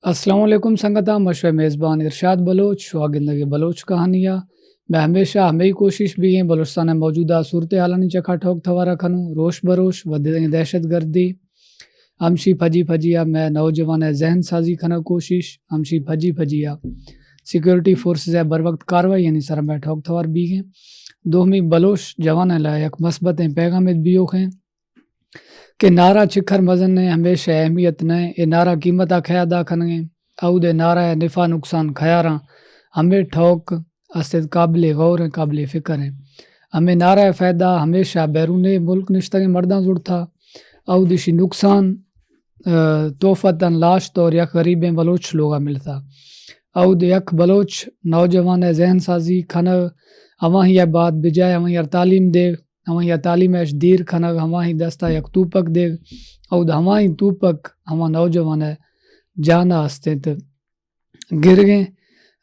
السلام علیکم سنگتا مشہور میزبان ارشاد بلوچ واگندگی بلوچ کہانیاں میں ہمیشہ ہمیں کوشش بھی ہیں بلوچستان موجودہ صورتحال چکھا ٹھوک تھوارا کھنوں روش بروش ودیں دہشت گردی ہمشی پھجی پھجیا میں نوجوان ذہن سازی کھنا کوشش ہمشی پھجی پھجیا سیکورٹی فورسز بر وقت کاروائی یعنی سر میں ٹھوک تھوار بھی ہیں دومی بلوچ جوان لائے یک مثبت پیغامت بھی ہیں کہ نعرہ چکھر مزن نے ہمیشہ اہمیت نے اے نعرہ قیمتہ کھیا دا کھنگیں او دے نعرہ نفع نقصان کھیاراں ہمیں ٹھوک اسد قابل غور ہیں قابل فکر ہیں ہمیں نعرہ فائدہ ہمیشہ بیرون ملک نشتگیں مرداں زڑ تھا او دیشی نقصان توفتاً لاشت اور یک غریبیں بلوچ لوگا ملتا او دے یک بلوچ نوجوان ذہن سازی کھنگ ہماں ہی بات بجائے ہماں ہی تعلیم دے ہماں ہی تعلیم ایش دیر کھنگ ہماں ہی دستا یک توپک دے او دا ہماں ہی توپک ہماں نوجوان جانا ہستے تو گر گئے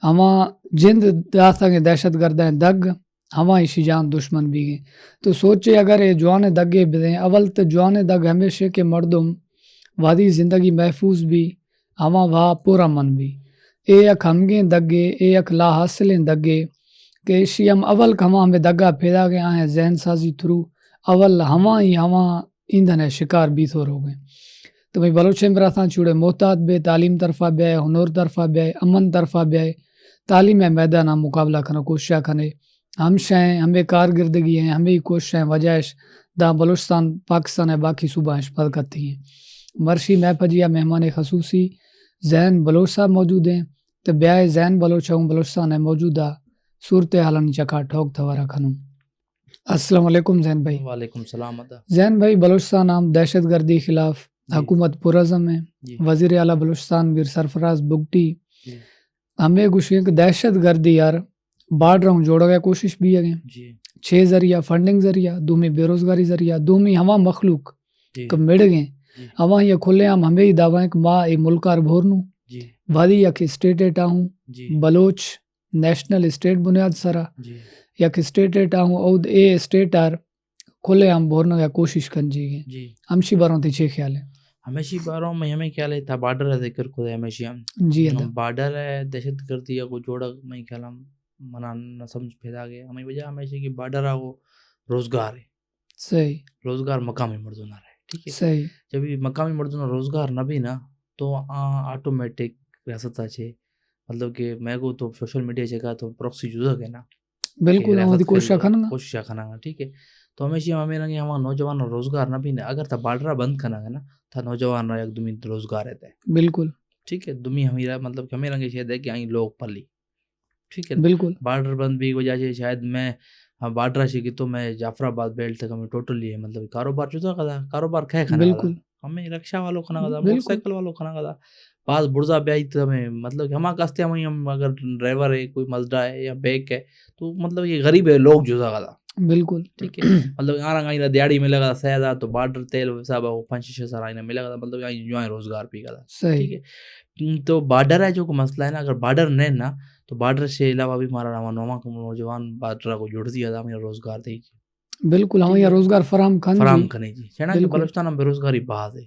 ہماں جند داستہ کے دہشت گردیں دگ ہماں ہی جان دشمن بھی گئے تو سوچے اگر یہ جوانے دگے بدیں اول تو جوانے دگ ہمیشہ کہ مردم وادی زندگی محفوظ بھی ہماں وا پورا من بھی اے یک ہمگیں دگے اے یک لا حاصلیں دگے کہ اسی ہم اول ہماں ہمیں دگا پیدا گئے آئیں ذہن سازی تھرو اول ہماں ہی ہماں ایندھن شکار بھی تھور ہو گئے تو بھئی بلوچیں براتاں چوڑے محتاط بے تعلیم طرفہ بے ہنر طرفہ بے امن طرفہ بے تعلیم میدانہ مقابلہ کھنا کوششہ کھنے ہم شہیں ہمیں کارگردگی ہیں ہمیں کوششیں وجہش دا بلوچستان پاکستان ہے باقی صوبہ پر کرتی ہیں مرشی میں پجیا مہمان خصوصی زین بلوچ صاحب موجود ہیں تو بیائے زین بلوچ ہوں بلوچستان ہے موجودہ صورتحال چکا ٹھوک تھوارا کھنوں السلام علیکم زین بھائی۔ وعلیکم السلام ادا زین بھائی بلوچستان ہم دہشت گردی خلاف حکومت پرعزم ہے وزیر اعلیٰ بلوچستان میر سرفراز بگٹی ہمیں گوشیں کہ دہشت گردی یار بارڈروں جوڑا گیا کوشش بھی ہے 6 ذریعہ فنڈنگ ذریعہ دومی بے روزگاری ذریعہ دومی ہما مخلوق کہ مڑ گئے ہما یہ کھلے ہم ہمیں ہی دعوائیں کہ ماں اے ملکار بھورنوں وادی یک اسٹیٹ ایٹا ہوں بلوچ نیشنل اسٹیٹ بنیاد سرا یک اسٹیٹ ایٹا ہوں اود اے اسٹیٹ آر کھلے ہم بھورنوں یا کوشش کن جی گئے ہمشی باروں تی چھے خیال ہے ہمیشہ باروں میں ہمیں خیال ہے تھا بارڈر ہے ذکر کو ہمیشہ جی بارڈر ہے دہشت گردی ہے کو جوڑا میں خیال ہم منا نہ سمجھ پیدا گئے ہمیں وجہ ہمیشہ کہ بارڈر ہے وہ روزگار ہے صحیح روزگار مقامی مردوں نہ رہے ٹھیک ہے صحیح جب یہ مقامی مردوں روزگار نہ بھی نا تو آٹومیٹک ریاست ہے مطلب کہ میں کو تو سوشل میڈیا جگہ تو پروکسی جزا ہے نا بالکل کوشش کرنا ٹھیک ہے تو ہمیشہ ہمیں لگے ہمارا نوجوان روزگار نہ بھی نا اگر تھا بارڈر بند کرنا ہے نا تھا نوجوان ایک دمی روزگار رہتا ہے بالکل ٹھیک ہے دمی ہمیں مطلب کہ ہمیں لگے شاید ہے کہ آئیں لوگ پلی ٹھیک ہے بالکل بارڈر بند بھی وجہ سے شاید میں بارڈر سے کہ تو میں جعفر آباد بیلٹ تک ہمیں ٹوٹلی ہے مطلب کاروبار جدا کرا کاروبار کھائے کھانا بالکل ہمیں رکشا والوں کھانا کرا موٹر سائیکل والوں کھانا کرا بعض برزا بیائی تو ہمیں مطلب کہ ہمارا کاستے ہم اگر ڈرائیور ہے کوئی مزدہ ہے یا بیک ہے تو مطلب یہ غریب ہے لوگ جزا کرا بالکل ٹھیک ہے مطلب آنا دیہڑی میں لگا سیدا تو بارڈر تیل صاحب 5-6 سال آئینہ ملا تھا مطلب جو ہے روزگار پی گا ٹھیک ہے تو بارڈر ہے جو مسئلہ ہے نا اگر بارڈر نہیں نا تو بارڈر سے علاوہ بھی ہمارا نوجوان بارڈر کو جڑ دیا تھا ہمیں روزگار دے گی بالکل ہمیں یہ روزگار فراہم کرنے جی چنا کہ بلوچستان میں بے روزگاری بہت ہے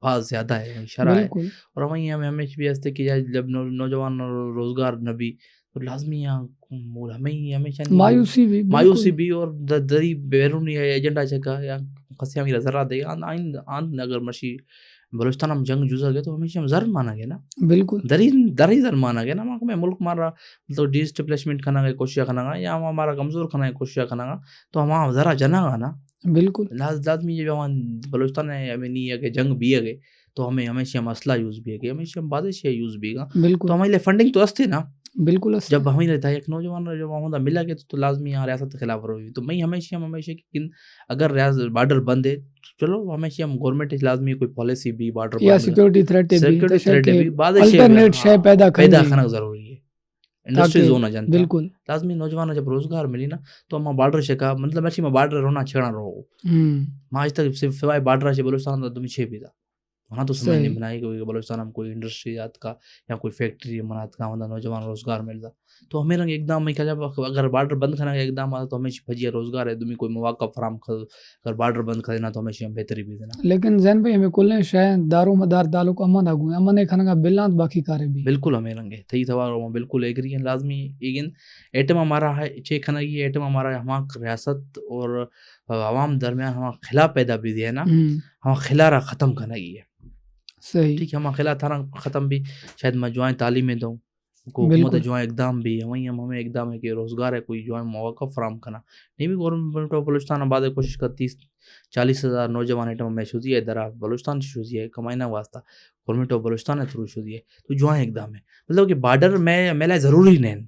بہت زیادہ ہے شرح ہے اور وہیں ہمیں ہمیشہ بھی ہستے کہ جب نوجوان روزگار نہ بھی تو لازمی ہمیں ہمیشہ مایوسی بھی اور دری بیرونی ایجنڈا چکا یا قصیہ میرا ذرا دے آن اگر مشی بلوچستان ہم جنگ جزا گئے تو ہمیشہ ہم زر مانا گیا نا بالکل دری زر مانا گیا نا میں ملک مارا مطلب ڈی اسٹیبلشمنٹ کرنا گا کوشش کرنا گا یا ہمارا کمزور کرنا کوشش کرنا گا تو ہم ذرا جنا گا نا بالکل لازمی جب ہم بلوچستان ہے ہمیں نہیں ہے کہ جنگ بھی ہے گئے تو ہمیں ہمیشہ مسئلہ یوز بھی ہے گئے ہمیشہ ہم بادشاہ یوز بھی گا تو ہمارے لیے فنڈنگ تو استے نا بالکل جب ہمیں رہتا ہے ایک نوجوان جب ہمیں ملا گیا تو لازمی یہاں ریاست کے خلاف روئی تو میں ہمیشہ اگر بارڈر بند ہے چلو ہمیشہ ہم گورنمنٹ لازمی کوئی پالیسی بھی بارڈر یا سیکورٹی تھریٹ بھی الٹرنیٹ شے پیدا کرنا ضروری ہے انڈسٹریز ہونا جانتا بالکل لازمی نوجوان جب روزگار ملی نا تو ہم بارڈر سے کہا مطلب میں بارڈر رونا چھڑا رہو ماں آج تک سوائے بارڈر سے بلوچستان تو تم چھے بھی تھا وہاں تو سمجھ نہیں بنائی کہ بلوچستان ہم کوئی انڈسٹریات کا یا کوئی فیکٹری منات کا ہوتا نوجوان روزگار ملتا تو ہمیں رنگ ایک دم میں کیا اگر بارڈر بند کرنا ایک دم آتا تو ہمیں بھجیا روزگار ہے تمہیں کوئی مواقع فراہم کر اگر بارڈر بند کر دینا تو ہمیں بہتری بھی دینا. لیکن زین بھائی ہمیں کل شاید دارو مدار تعلق امن آگو ہیں امن کھانا بلانت باقی کارے بھی بالکل ہمیں رنگے تھی تھوار بالکل ایگری ہیں لازمی ایگن ایٹم ہمارا ہے چھ کھانا یہ ایٹم ہمارا ہمارا ریاست اور عوام درمیان ہمارا خلا پیدا بھی دیا ہے نا ہمارا خلا ختم کرنا یہ ہے صحیح ٹھیک ہے ہمارا خلا تھا ختم بھی شاید میں جوائیں تعلیمیں دوں حکومت جوائیں اقدام بھی وہیں ہمیں اقدام ہے کہ روزگار ہے کوئی جوائیں مواقع فراہم کرنا نہیں بھی گورنمنٹ آف بلوچستان آباد کوشش کرتی 40,000 نوجوان ایٹم میں شدی ہے درا بلوچستان سے شدی ہے کمائنا واسطہ گورنمنٹ آف بلوچستان ہے تھرو شدی ہے تو جوائیں اقدام ہے مطلب کہ بارڈر میں میرا ضروری نہیں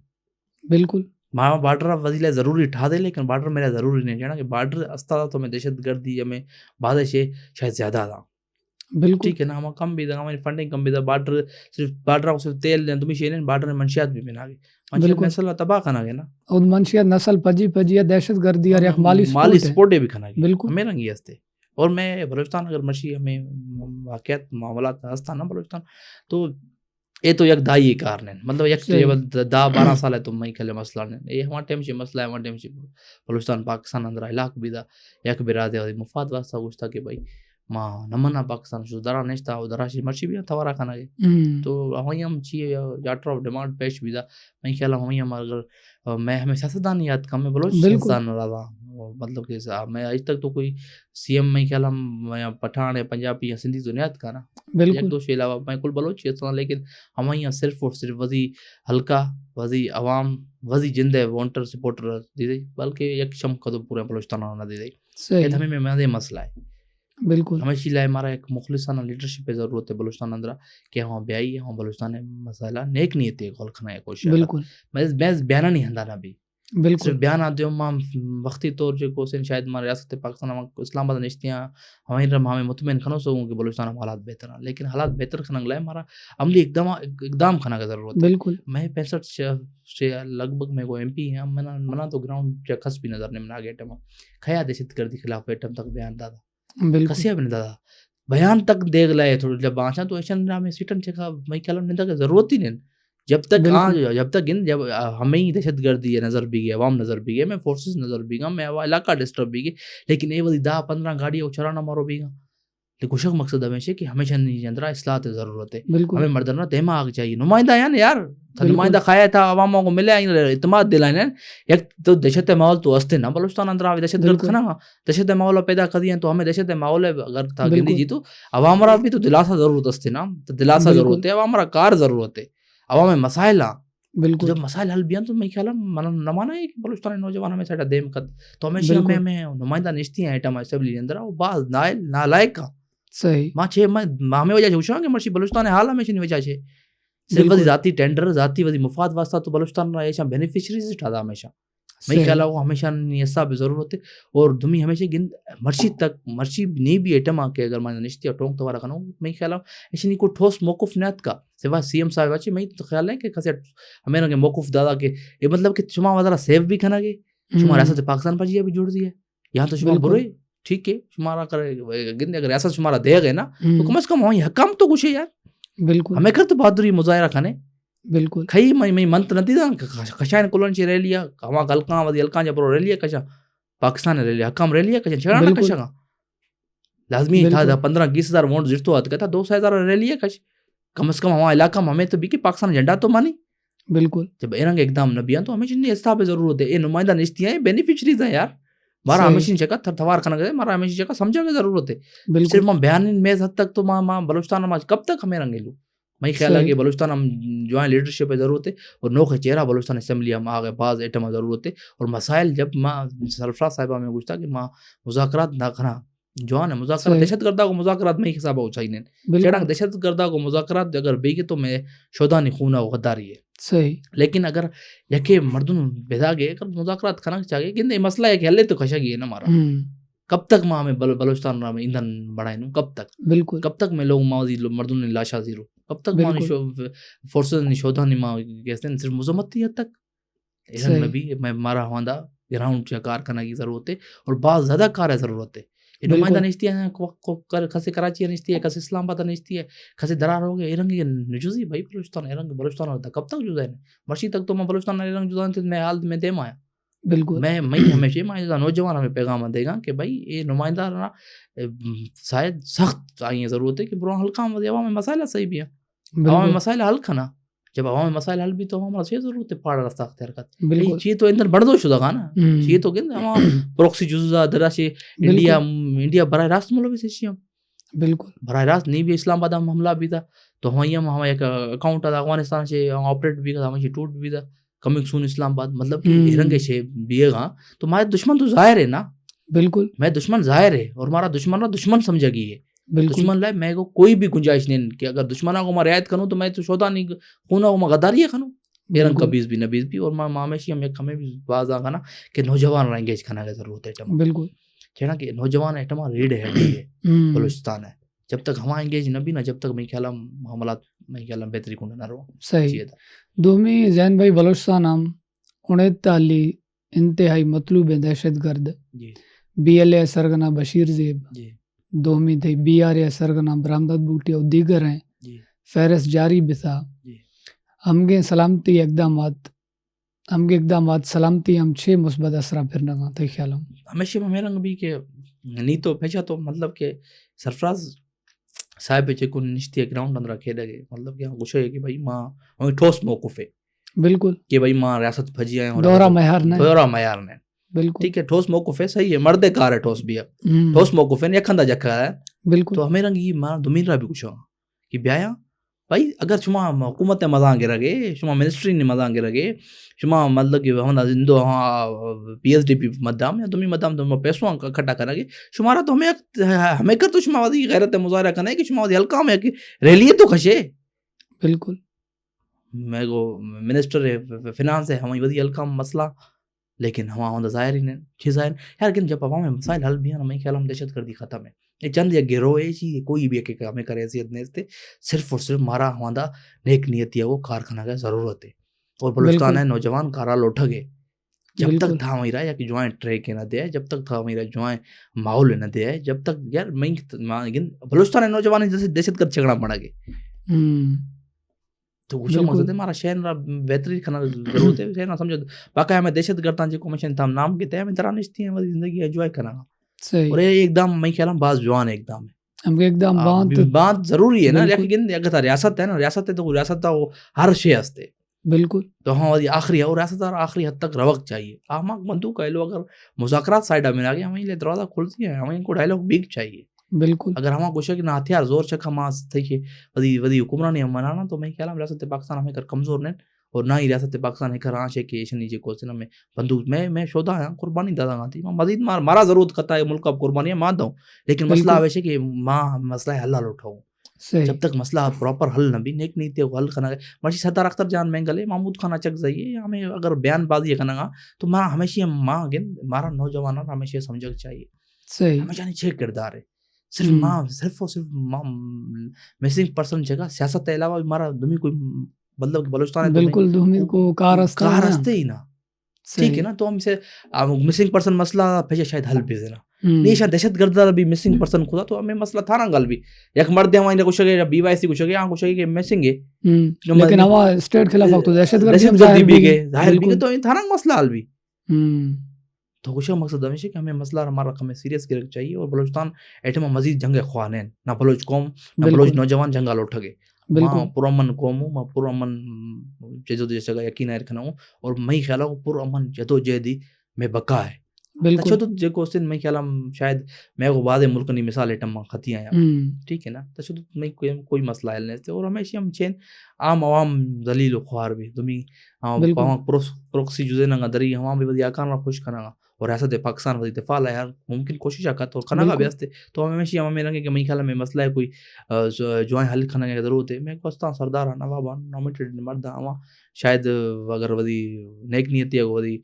بالکل ماں بارڈر وزیلہ ضروری ٹھا دے لیکن بارڈر میرا ضروری نہیں جانا کہ بارڈر استا تو میں دہشت گردی ہمیں بعد سے شاید زیادہ تھا بالکل ٹھیک ہے نا ہمیں کم بھی تھا ہماری فنڈنگ کم بھی تھا بارڈر صرف بارڈر کو صرف تیل دیں تمہیں شیئر بارڈر میں منشیات بھی بنا گئے منشیات نسل تباہ کھانا گئے نا اور منشیات نسل پجی دہشت گردی اور مالی سپورٹ بھی کھانا گئے بالکل ہمیں رنگی ہستے اور میں بلوچستان اگر مرشی ہمیں واقعات معاملات ہستا نا بلوچستان تو یہ تو یک دائی کار ہیں مطلب یک 10-12 سال ہے تو میں کھلے مسئلہ نہیں یہ ہمارے ٹائم سے مسئلہ ہے ہمارے ٹائم سے بلوچستان پاکستان اندر علاق بھی تھا یک برادری مفاد واسطہ کچھ تھا کہ بھائی ماں نمنا پاکستان شو درا نشتا اور دراشی مرشی بھی تھوارا کھانا گئے تو وہیں ہم چیئے جاٹر آف ڈیمانڈ پیش بھی تھا میں خیال وہیں ہم اگر میں ہمیں سیاستدان یاد کم میں بلوچ سیاستدان رہا مطلب کہ میں آج تک تو کوئی سی ایم میں خیال ہم پٹھان ہے پنجابی یا سندھی تو نیاد کا نا ایک دو کے علاوہ میں کل بلوچ سیاستدان لیکن ہم یہاں صرف اور صرف وزی حلقہ وزی عوام وزی جند ہے وانٹر سپورٹر دی دی بلکہ یک شم کا تو پورے بلوچستان نہ دی دی ہمیں میں مزے مسئلہ ہے بالکل ہمیشہ لائے ہمارا ایک مخلصانہ لیڈرشپ پہ ضرورت ہے بلوچستان اندر کہ ہم بیائی ہے ہم بلوچستان مسئلہ نیک نیت ہے غول کھنا ہے کوشش بالکل میں بیانہ نہیں ہندا نہ بھی بالکل صرف بیان آتے ہم وقتی طور جو کوسن شاید ہمارا ریاست پاکستان اسلام آباد نشتیاں ہمیں مطمئن کھنو سکوں کہ بلوچستان میں حالات بہتر ہیں لیکن حالات بہتر کھنا لائے ہمارا عملی اقدام کھنا کا ضرورت ہے بالکل میں 65 سے لگ بھگ میں کو MP ہیں منا تو گراؤنڈ خس بھی نظر نہیں منا گیا ایٹم کھیا دہشت گردی خلاف ایٹم تک بیان دادا کسیا بھی نہیں دادا بیان تک دیکھ لائے تھوڑی جب آچا تو ایشن میں سیٹن چکا میں کہا نہیں تھا ضرورت ہی نہیں جب تک جب ہمیں ہی دہشت گردی ہے نظر بھی گئے عوام نظر بھی گئے میں فورسز نظر بھی گا میں علاقہ ڈسٹرب بھی گئے لیکن یہ وہی 10-15 گاڑی چرانا مارو بھی گا لیکن شک مقصد ہمیشہ کہ ہمیشہ نہیں اندر اصلاحات ضرورت ہے ہمیں مردانہ دماغ چاہیے نمائندہ یار نمائندہ کھایا تھا عواموں کو ملے اعتماد دلائیں یک تو دہشت ماحول تو ہستے نا بلوچستان اندر دہشت گرد کھانا دہشت ماحول پیدا کر دیا تو ہمیں دہشت ماحول اگر تھا گندی جی تو عوام را بھی تو دلاسا ضرورت ہستے نا تو دلاسا ضرورت ہے عوام را کار ضرورت ہے عوام مسائل بالکل جب مسائل حل بھی ہیں تو میں خیال نہ مانا ہے کہ بلوچستان نوجوان ہمیں ساڈا دیم قد تو ہمیشہ ہمیں نمائندہ نشتی ہیں ایٹم اسمبلی اندر وہ بعض نائل نالائق کا صحیح ماں چھ ہمیں وجہ پوچھا کہ مرشی بلوچستان حال ہمیشہ نہیں وجہ چھ صرف وزی ذاتی ٹینڈر ذاتی وزی مفاد واسطہ تو بلوچستان را ایسا بینیفیشریز اٹھادا ہمیشہ میں خیال وہ ہمیشہ ایسا بھی ضرورت ہے اور دمی ہمیشہ گند مرشی تک مرشی نہیں بھی ایٹم آ کے اگر میں نشتی ٹونک توارا کنوں میں خیال ایسا نہیں کوئی ٹھوس موقف نیت کا سوا CM صاحب اچھی میں تو خیال ہے کہ کسے ہمیں نہ موقف دادا کہ یہ مطلب کہ شما وزارہ سیف بھی کھنا گے شما ریاست پاکستان پر جی بھی جوڑ دیا یہاں تو شما برے ٹھیک ہے شمارا کرے گند اگر ریاست شمارا دے گئے نا تو کم از کم وہیں حکام تو کچھ ہے یار بالکل ہمیں کرتے بہادری مظاہرہ کھانے بالکل کھئی میں منت نتی دا کشان کولن چ ریلیا ہوا گلکاں ودی الکاں جبرو ریلیا کشا پاکستان ریلیا حکام ریلیا کشا چھڑا نہ کشا لازمی تھا 15-20 ہزار ووٹ جڑتو ات کتا 200,000 ریلیا کش کم از کم ہوا علاقہ ہمیں تو بھی کہ پاکستان جھنڈا تو مانی بالکل جب ایرنگ اقدام نبیان تو ہمیں جن استاب ضرورت ہے اے نمائندہ نشتیاں ہیں بینیفیشریز ہیں یار مارا ہمیشہ جگہ تھوار کھانا گئے مارا ہمیشہ جگہ سمجھا کی ضرورت ہے صرف میں بیان میں حد تک تو ماں بلوچستان میں کب تک ہمیں رنگے لوں میں خیال ہے کہ بلوچستان ہم جوائن لیڈرشپ ضرورت ہے اور نوخ چہرہ بلوچستان اسمبلی ہم آگے بعض ایٹم ضرورت ہے اور مسائل جب ماں سرفراز صاحبہ میں پوچھتا کہ ماں مذاکرات نہ کھنا جوان ہے مذاکرات دہشت گردہ کو مذاکرات میں حساب ہو چاہیے چڑھا دہشت گردہ کو مذاکرات اگر بھی تو میں شودانی خونہ و غداری ہے صحیح لیکن اگر یکے مردن بیدا گئے اگر مذاکرات کھنا چاہیے کہ یہ مسئلہ ہے کہ حلے تو کھشا گئی ہے نا ہمارا کب تک ماں ہمیں بلوچستان میں ایندھن بڑھائیں کب تک بالکل کب تک میں لوگ ماضی مردوں نے لاشا زیرو کب تک ماں فورسز نے شودا نہیں ماں کہتے ہیں صرف مذمت تھی حد تک ایران میں بھی میں مارا ہوندا گراؤنڈ چا کار کرنے کی ضرورت ہے اور بعض زیادہ کار ہے ضرورت ہے یہ نمائندہ نشتی ہے کسی کراچی نشتی ہے کسی اسلام آباد نشتی ہے کسی درار ہو گیا یہ رنگ نجوزی بھائی بلوچستان رنگ بلوچستان ہوتا کب تک جدا ہے مرشی تک تو میں بلوچستان رنگ جدا تھے میں حال میں دے آیا بالکل میں ہمیشہ میں نوجوان ہمیں پیغام دے گا کہ بھائی یہ نمائندہ شاید سخت آئی ضرورت ہے کہ برو ہلکا عوامی مسائل صحیح بھی ہے عوامی مسائل حل کھانا جب عوامی مسائل حل بھی تو ہمارا چاہیے ضرورت ہے پاڑا رستہ اختیار کرتا چاہیے تو اندر بڑھ دو شدہ نا چاہیے تو پروکسی جزا دراشی انڈیا براہ راست ملوث ہے بالکل براہ راست نہیں بھی اسلام آباد میں حملہ بھی تھا تو ہم ایک اکاؤنٹ تھا افغانستان سے آپریٹ بھی تھا ہمیں ٹوٹ بھی تھا کمنگ سون اسلام آباد مطلب کہ رنگے سے بیے گا تو ہمارے دشمن تو ظاہر ہے نا بالکل میں دشمن ظاہر ہے اور ہمارا دشمن نا دشمن سمجھا گئی ہے دشمن لائے میں کو کوئی بھی گنجائش نہیں کہ اگر دشمنوں کو میں رعایت کروں تو میں تو شودا نہیں خونا کو میں غداری ہے کھنوں یہ رنگ کبیز بھی نبیز بھی اور میں مامیشی ہمیں بھی باز آ نا کہ نوجوان انگیج کرنا کی ضرورت ہے بالکل کہنا کہ نوجوان ایٹما ریڈ ہے بلوچستان ہے جب تک ہم انگیج نہ بھی نہ جب تک میں خیال معاملات میں خیال بہتری کو نہ رہو صحیح دومی زین بھائی بلوچستان ہم انیت تعلی انتہائی مطلوب دہشت گرد بی ایل اے سرگنا بشیر زیب دومی تھی بی آر اے سرگنا برامداد بوٹی اور دیگر ہیں فہرست جاری بتا ہم گے سلامتی اقدامات سلامتی ہم 6 مثبت اثرات پھر نگا تھی خیال ہمیشہ میں رنگ بھی کہ نہیں تو پیچھا تو مطلب کہ سرفراز صاحب کو نشتی گراؤنڈ اندر رکھے دے مطلب کہ کچھ ہے کہ بھائی ماں ہمیں ٹھوس موقف ہے بالکل کہ بھائی ماں ریاست بھجی آئے دورہ معیار نے بالکل ٹھیک ہے ٹھوس موقف ہے صحیح ہے مرد کار ہے ٹھوس بھی ہے ٹھوس موقف ہے یکھندا جکھا ہے بالکل تو ہمیں رنگ یہ ماں دمین را بھی کچھ کہ بیایا بھائی اگر شما حکومت مزہ آگے رگے شما منسٹری نے مزہ آگے رگے شما مطلب کہ ہم زندو پی ایچ ڈی پی مدام یا تمہیں مدام تم پیسوں اکٹھا کریں گے شمارا تو ہمیں کر تو شما وادی غیرت مظاہرہ کرنا ہے کہ شما وادی ہلکا میں کہ ریلی تو کھشے بالکل میں کو منسٹر ہے فنانس ہے ہمیں وادی ہلکا مسئلہ لیکن ہم ظاہر ہی نہیں چھ ظاہر یار لیکن جب عوام مسائل حل بھی ہیں ہمیں خیال ہم دہشت گردی ختم ہے یہ چند یا گروہ ہے چیز کوئی بھی ایک ہمیں کرے حیثیت نہیں تھے صرف اور صرف مارا ہمارا نیک نیتی ہے وہ کارخانہ کا ضرورت ہے اور بلوچستان ہے نوجوان کارا لوٹھ گئے جب تک تھا میرا یا کہ جوائیں ٹریک نہ دے جب تک تھا میرا جوائیں ماحول نہ دے جب تک یار میں بلوچستان ہے نوجوان جیسے دہشت گرد جھگڑا پڑا گئے تو کچھ مقصد ہے ہمارا شہر بہتری کھانا ضرورت ہے شہر سمجھو باقی ہمیں دہشت گرد جو کمیشن تھا نام کہتے ہیں ہمیں درانشتی ہیں وہ زندگی انجوائے کرنا اور یہ ایک دم میں خیال بعض جوان ایک دم ہم ایک دم بات ضروری ہے نا لیکن اگر ریاست ہے نا ریاست ہے تو ریاست وہ ہر شے ہستے بالکل تو ہاں آخری ہے اور ریاست آخری حد تک روک چاہیے ہم بندوق ہے لو اگر مذاکرات سائڈ میں آ گیا ہمیں دروازہ کھلتی ہے ہمیں ان کو ڈائلاگ بیگ چاہیے بالکل اگر ہم کچھ ہے کہ نہ ہتھیار زور چکا ماس تھے ودی ودی حکمرانی ہم منانا تو میں خیال ریاست پاکستان ہمیں کر کمزور نہیں اور نہ ہی ریاست پاکستان ہے کر آنچ ہے کہ نیچے کو میں بندوق میں شودا ہاں قربانی دادا نہ تھی مزید مارا ضرورت کرتا ہے ملک اب قربانیاں مانتا ہوں لیکن مسئلہ ویسے کہ ماں مسئلہ حل اٹھاؤں جب تک مسئلہ پراپر حل نہ بھی نیک نیتی حل کرنا مرشی سردار اختر جان مینگلے محمود خانہ چک جائیے ہمیں اگر بیان بازی کرنا گا تو ماں ہمیشہ ماں گن مارا نوجوان ہمیشہ سمجھ چاہیے ہمیشہ چھ کردار ہے صرف ماں صرف اور صرف مسنگ پرسن جگہ سیاست کے علاوہ ہمارا دمی کوئی مطلب بلوچستان بالکل دمی کو کار راستے ہی نا ٹھیک ہے نا تو ہم سے مسنگ پرسن مسئلہ پھر شاید حل بھی دینا نہیں شاید دہشت گرد بھی مسنگ پرسن خدا تو ہمیں مسئلہ تھا نا گل بھی یک مرد ہمیں کچھ ہے بی وائی سی کچھ ہے یہاں کچھ ہے کہ مسنگ ہے لیکن ہوا اسٹیٹ خلاف وقت دہشت گردی بھی گئے ظاہر بھی تو تھا نا مسئلہ حل بھی تو کچھ مقصد ہمیشہ کہ ہمیں مسئلہ ہمارا ہمیں سیریس گرک چاہیے اور بلوچستان ایٹما مزید جنگ خواہ ہیں نہ بلوچ قوم نہ بلوچ نوجوان جنگا لوٹ گئے ماں پرامن قوم ہوں میں پرامن جیسے یقین رکھنا ہوں اور میں خیال ہوں پرامن جدوجہدی میں بقا ہے تشدد جو سن میں خیال شاید میں وہ بعد ملک کی مثال ایٹم خطی آیا ٹھیک ہے نا تشدد میں کوئی مسئلہ حل نہیں اور ہمیشہ ہم چین عام عوام ذلیل و خوار بھی تمہیں پروکسی جزے نہ دری ہم بھی ودیا کارنا خوش کرنا اور ریاست پاکستان ودی دفاع ہے یار ممکن کوشش کرتا اور کھانا کا بھی ہستے تو ہم ہمیشہ ہمیں لگے کہ میں خیال میں مسئلہ ہے کوئی جوائیں حل کھانا کی ضرورت ہے میں کوستا سردار نواب نومیٹڈ مرد ہوا شاید اگر ودی نیک نیتی ہے ودی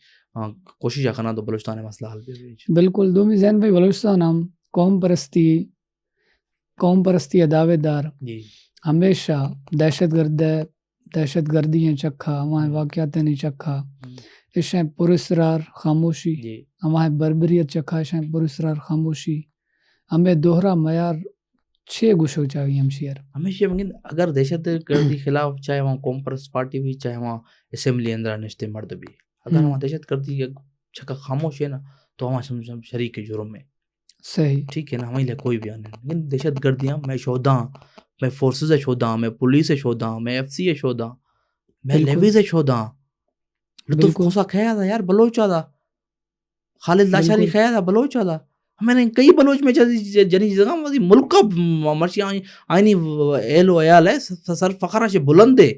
کوشش کرنا تو بلوچستان مسئلہ حل بھی بالکل دومی زین بھائی بلوچستان ہم قوم پرستی دعوے دار ہمیشہ دہشت گردی ہیں چکھا ہمارے واقعات نہیں چکھا اشیں پراسرار خاموشی ہمارے بربریت چکھا اشیں پراسرار خاموشی ہمیں دوہرا معیار چھ گوشو چاہیے ہم شیئر ہمیشہ مگن اگر دہشت گردی خلاف چاہے وہاں کانفرنس پارٹی بھی چاہے وہاں اسمبلی اندر نشتے مرد بھی اگر وہاں دہشت گردی چھکا خاموش ہے نا تو ہم شریک جرم میں صحیح ٹھیک ہے نا ہمیں کوئی بھی آنے لیکن دہشت گردیاں میں شودا میں فورسز شودا میں پولیس شودا میں ایف سی شودا میں لیویز شودا لطف خوصا کھایا تھا یار بلوچا تھا خالد لاشاری کھایا تھا بلوچا تھا میں نے کئی بلوچ میں جنی جگہ ملک کا مرشی آئینی اہل و عیال ہے سر فخرہ سے بلند ہے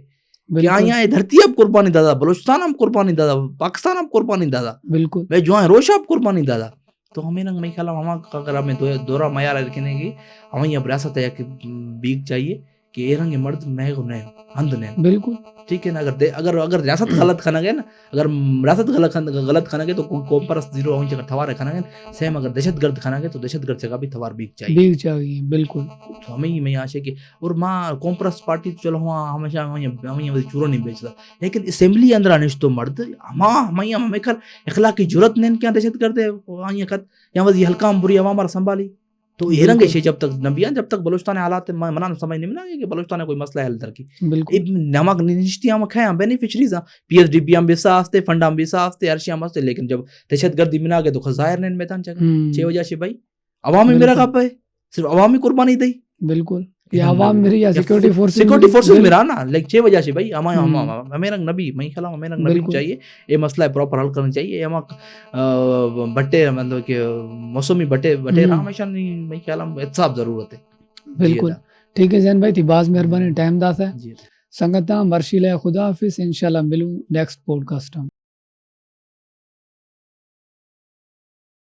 کہ آئیاں دھرتی اب قربانی دادا بلوچستان اب قربانی دادا پاکستان اب قربانی دادا بالکل میں جو ہیں روش اب قربانی دادا تو ہمیں نہ میں خیال ہم اگر ہمیں دورہ معیار رکھنے کی ہمیں اب ریاست ہے کہ بیگ چاہیے کہ یہ رنگ مرد میں نہیں ہند نہیں بالکل ٹھیک ہے نا اگر ریاست غلط کھانا گئے نا اگر ریاست غلط کھانا گئے تو قوم پرست زیرو ہوں تھوار کھانا گئے سیم اگر دہشت گرد کھانا گئے تو دہشت گرد سے کا بھی تھوار بیگ چاہیے بالکل تو ہمیں ہی میں آشے کہ اور ماں قوم پرست پارٹی چلو ہاں ہمیشہ ہمیں چورو نہیں بیچتا لیکن اسمبلی اندر آنش تو مرد ہمیں اخلاقی جرت نہیں کیا دہشت گرد یا وزی ہلکا بری عوام سنبھالی تو یہ رنگ ہے جب تک نبیان جب تک بلوچستان حالات منان سمجھ نہیں ملا کہ بلوچستان کوئی مسئلہ حل در کی نمک نشتی ہم کھائیں بینیفیشریز ہیں پی ایچ ڈی پی ہم بھی ساستے فنڈ ہم بھی ساستے ارشی ہم ہستے لیکن جب دہشت گردی منا گئے تو خزائر نے میدان چکا چھ وجہ سے بھائی عوامی میرا کب ہے صرف عوامی قربانی دی بالکل یہ عوام میری یا سیکورٹی فورسز میرا نا لیکن چھ وجہ سے بھائی ہمیں رنگ نبی میں خیال ہمیں رنگ نبی چاہیے یہ مسئلہ پراپر حل کرنا چاہیے ہم بٹے مطلب کہ موسمی بٹے ہمیشہ نہیں میں خیال احتساب ضرورت ہے بالکل ٹھیک ہے زین بھائی تھی باز مہربانی ٹائم داتا ہے سنگتاں مرشیلہ خدا حافظ انشاءاللہ ملوں نیکسٹ پوڈ کاسٹ